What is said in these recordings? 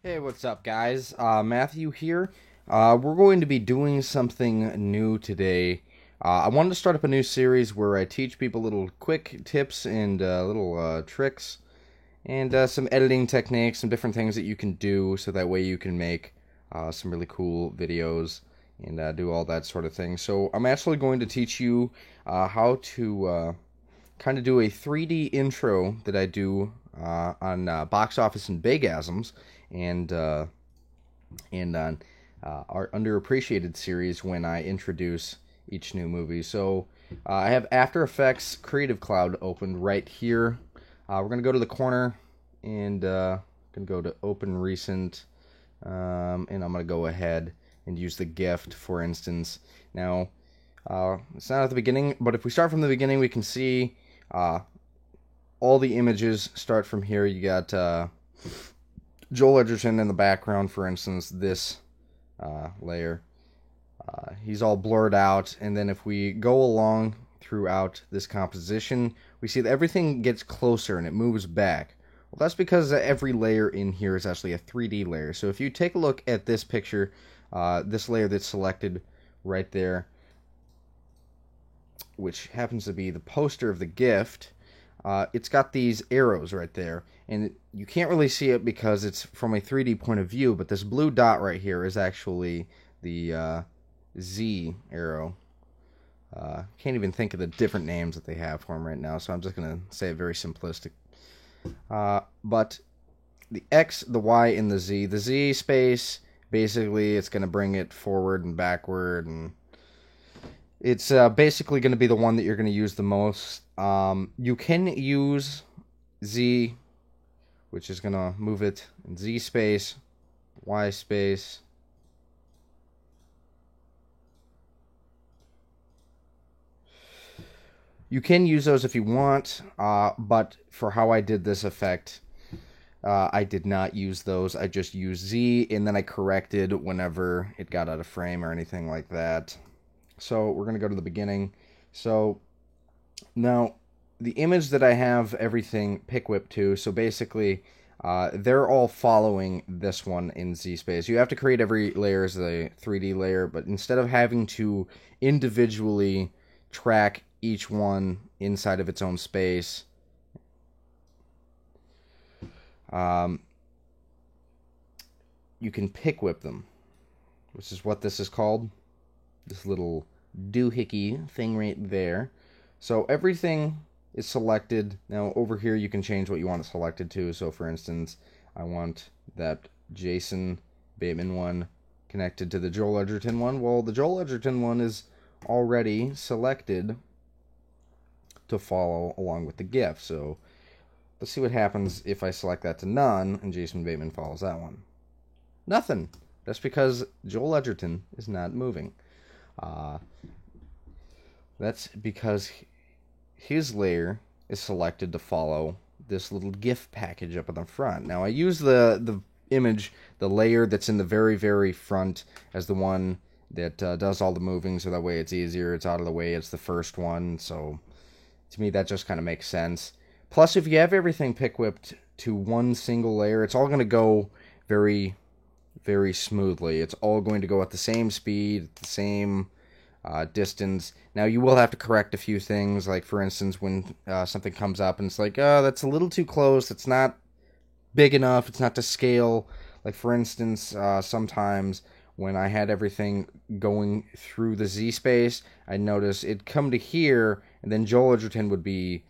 Hey, what's up, guys? Matthew here. We're going to be doing something new today. I wanted to start up a new series where I teach people little quick tips and little tricks and some editing techniques, some different things that you can do so that way you can make some really cool videos and do all that sort of thing. So I'm actually going to teach you how to kind of do a 3D intro that I do on Box Office and Bagasms and on our underappreciated series when I introduce each new movie. So I have After Effects Creative Cloud opened right here. We're going to go to the corner and going to go to Open Recent, and I'm going to go ahead and use the gift, for instance. Now, it's not at the beginning, but if we start from the beginning, we can see all the images start from here. You got Joel Edgerton in the background, for instance, this layer. He's all blurred out, and then if we go along throughout this composition, we see that everything gets closer and it moves back. Well, that's because every layer in here is actually a 3D layer. So if you take a look at this picture, this layer that's selected right there, which happens to be the poster of the gift, it's got these arrows right there, and you can't really see it because it's from a 3D point of view, but this blue dot right here is actually the Z arrow. Can't even think of the different names that they have for them right now, so I'm just going to say it very simplistic. But the X, the Y, and the Z space, basically it's going to bring it forward and backward, and it's basically going to be the one that you're going to use the most. You can use Z, which is going to move it in Z space, Y space. You can use those if you want, but for how I did this effect, I did not use those. I just used Z, and then I corrected whenever it got out of frame or anything like that. So we're going to go to the beginning. So now the image that I have everything pick whip to, so basically they're all following this one in Z space. You have to create every layer as a 3D layer, but instead of having to individually track each one inside of its own space, you can pick whip them, which is what this is called. This little doohickey thing right there. So everything is selected. Now over here you can change what you want it selected to. So for instance, I want that Jason Bateman one connected to the Joel Edgerton one. Well, the Joel Edgerton one is already selected to follow along with the GIF. So let's see what happens if I select that to none and Jason Bateman follows that one. Nothing. That's because Joel Edgerton is not moving. That's because his layer is selected to follow this little GIF package up in the front. Now I use the image, the layer that's in the very, very front as the one that does all the moving, so that way it's easier, it's out of the way, it's the first one, so to me that just kind of makes sense. Plus, if you have everything pick whipped to one single layer, it's all going to go very, very smoothly. It's all going to go at the same speed, the same distance. Now, you will have to correct a few things, like, for instance, when something comes up and it's like, oh, that's a little too close, it's not big enough, it's not to scale. Like, for instance, sometimes when I had everything going through the Z space, I noticed it'd come to here, and then Joel Edgerton would be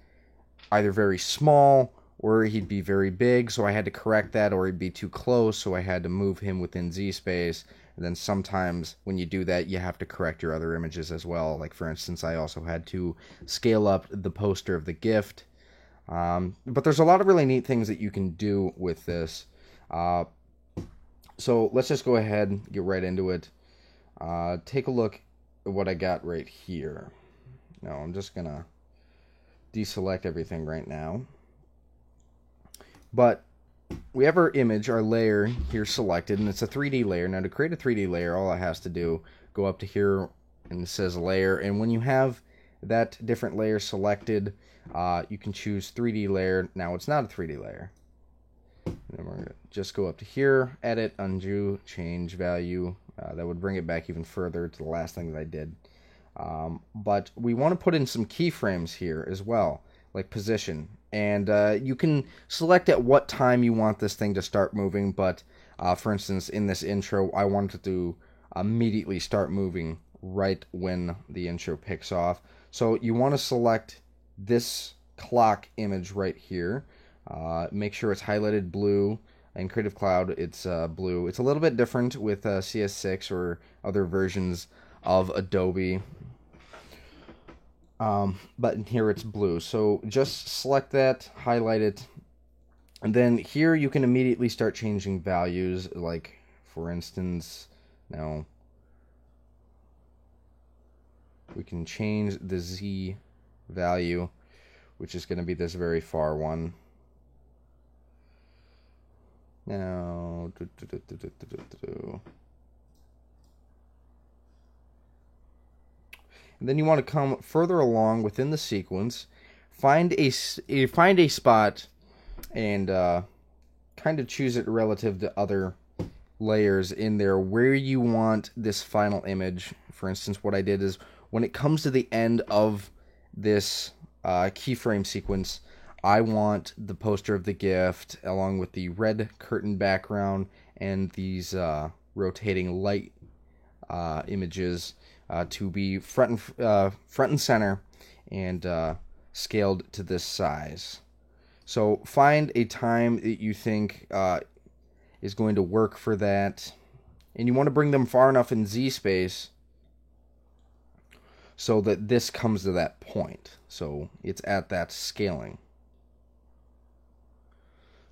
either very small or he'd be very big, so I had to correct that, or he'd be too close, so I had to move him within Z space. And then sometimes when you do that, you have to correct your other images as well. Like, for instance, I also had to scale up the poster of the gift. But there's a lot of really neat things that you can do with this. So let's just go ahead and get right into it. Take a look at what I got right here. Now, I'm just going to deselect everything right now. But we have our image, our layer here selected, and it's a 3D layer. Now, to create a 3D layer, all it has to do, go up to here, and it says layer. And when you have that different layer selected, you can choose 3D layer. Now, it's not a 3D layer. And then we're we're going to just go up to here, edit, undo, change value. That would bring it back even further to the last thing that I did. But we want to put in some keyframes here as well, like position. And you can select at what time you want this thing to start moving, but for instance, in this intro, I wanted to immediately start moving right when the intro picks off. So you want to select this clock image right here. Make sure it's highlighted blue. In Creative Cloud, it's blue. It's a little bit different with CS6 or other versions of Adobe. But in here it's blue. So just select that, highlight it, and then here you can immediately start changing values. Like, for instance, now we can change the Z value, which is going to be this very far one. Now, and then you want to come further along within the sequence, find a spot, and kind of choose it relative to other layers in there where you want this final image. For instance, what I did is when it comes to the end of this keyframe sequence, I want the poster of the gift along with the red curtain background and these rotating light images to be front and center and scaled to this size. So find a time that you think is going to work for that, and you want to bring them far enough in Z space so that this comes to that point. So it's at that scaling.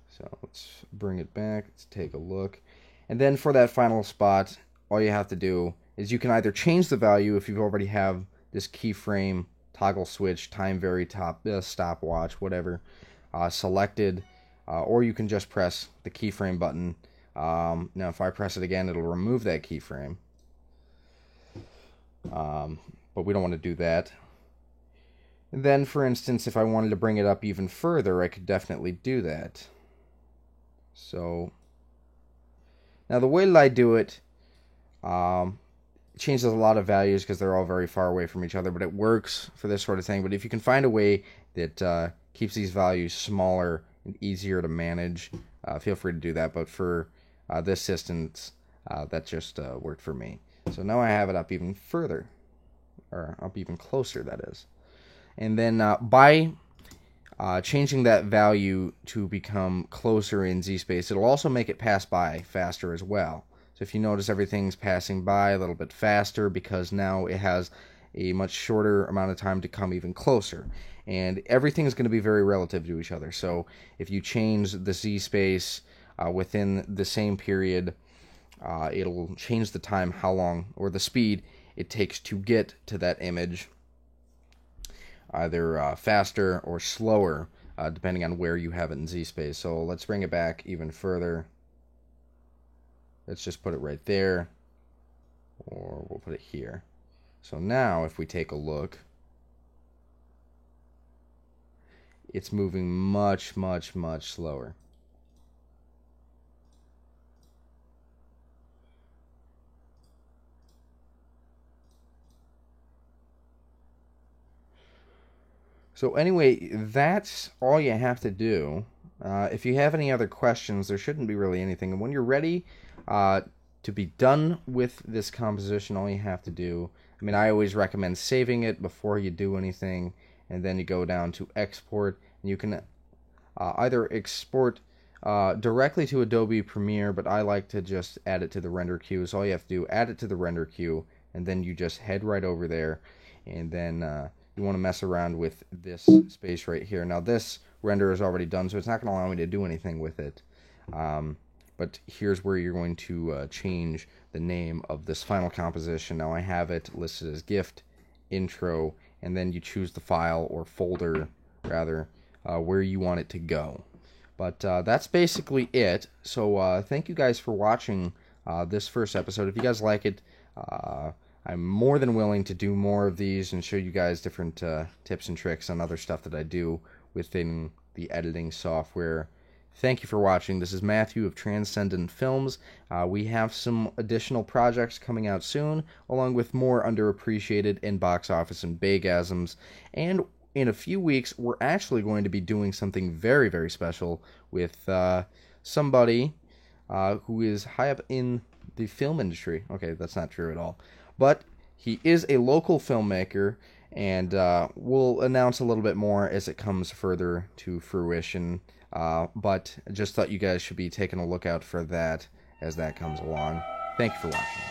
So let's bring it back. Let's take a look. And then for that final spot, all you have to do is you can either change the value if you already have this keyframe, toggle switch, time vary, stopwatch, whatever, selected, or you can just press the keyframe button. Now if I press it again, it'll remove that keyframe. But we don't want to do that. And then, for instance, if I wanted to bring it up even further, I could definitely do that. So, now the way that I do it changes a lot of values because they're all very far away from each other, but it works for this sort of thing. But if you can find a way that keeps these values smaller and easier to manage, feel free to do that. But for this instance, that just worked for me. So now I have it up even further, or up even closer, that is. And then by changing that value to become closer in Z-space, it'll also make it pass by faster as well. So if you notice, everything's passing by a little bit faster because now it has a much shorter amount of time to come even closer. And everything is going to be very relative to each other. So if you change the Z-space within the same period, it'll change the time, how long, or the speed it takes to get to that image, either faster or slower, depending on where you have it in Z-space. So let's bring it back even further. Let's just put it right there, or we'll put it here. So now if we take a look, it's moving much, much, much slower. So anyway, that's all you have to do. If you have any other questions, there shouldn't be really anything. And when you're ready to be done with this composition, all you have to do, I mean, I always recommend saving it before you do anything, and then you go down to export, and you can either export directly to Adobe Premiere, but I like to just add it to the render queue. So all you have to do, add it to the render queue, and then you just head right over there, and then you want to mess around with this space right here. Now this render is already done, so it's not going to allow me to do anything with it. But here's where you're going to change the name of this final composition. Now I have it listed as gift intro, and then you choose the file or folder, rather, where you want it to go. But that's basically it. So thank you guys for watching this first episode. If you guys like it, I'm more than willing to do more of these and show you guys different tips and tricks on other stuff that I do within the editing software. Thank you for watching. This is Matthew of Transcendent Films. We have some additional projects coming out soon, along with more underappreciated in box office and Baygasms. And in a few weeks, we're actually going to be doing something very, very special with somebody who is high up in the film industry. Okay, that's not true at all. But he is a local filmmaker, and we'll announce a little bit more as it comes further to fruition. But I just thought you guys should be taking a look out for that as that comes along. Thank you for watching.